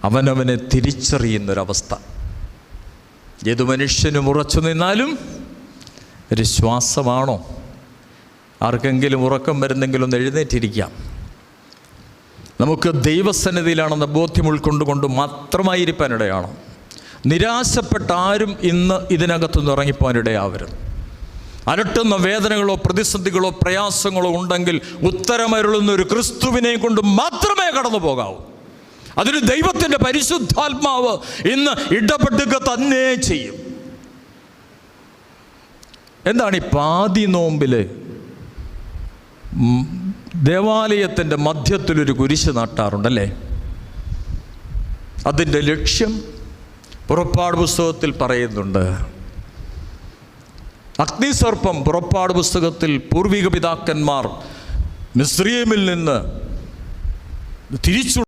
അവനവനെ തിരിച്ചറിയുന്നൊരവസ്ഥ. ഏതു മനുഷ്യനും ഉറച്ചു നിന്നാലും ഒരു ശ്വാസമാണോ? ആർക്കെങ്കിലും ഉറക്കം വരുന്നെങ്കിലും ഒന്ന് എഴുന്നേറ്റിരിക്കാം. നമുക്ക് ദൈവസന്നിധിയിലാണെന്ന ബോധ്യം ഉൾക്കൊണ്ടുകൊണ്ട് മാത്രമായിരിക്കാനിടയാണ്. നിരാശപ്പെട്ട ആരും ഇന്ന് ഇതിനകത്തുനിന്ന് ഇറങ്ങിപ്പോകാനിടയാവരുത്. അലട്ടുന്ന വേദനകളോ പ്രതിസന്ധികളോ പ്രയാസങ്ങളോ ഉണ്ടെങ്കിൽ ഉത്തരമരുളുന്ന ഒരു ക്രിസ്തുവിനെ കൊണ്ട് മാത്രമേ കടന്നു പോകാവൂ. അതിന് ദൈവത്തിൻ്റെ പരിശുദ്ധാത്മാവ് ഇന്ന് ഇടപെടുക തന്നെ ചെയ്യും. എന്താണ് ഈ പാതി നോമ്പിൽ ദേവാലയത്തിൻ്റെ മധ്യത്തിലൊരു കുരിശ് നാട്ടാറുണ്ടല്ലേ? അതിൻ്റെ ലക്ഷ്യം പുറപ്പാട് പുസ്തകത്തിൽ പറയുന്നുണ്ട്. അഗ്നിസർപ്പം പുറപ്പാട് പുസ്തകത്തിൽ പൂർവിക പിതാക്കന്മാർ മിസ്രയീമിൽ നിന്ന് തിരിച്ചു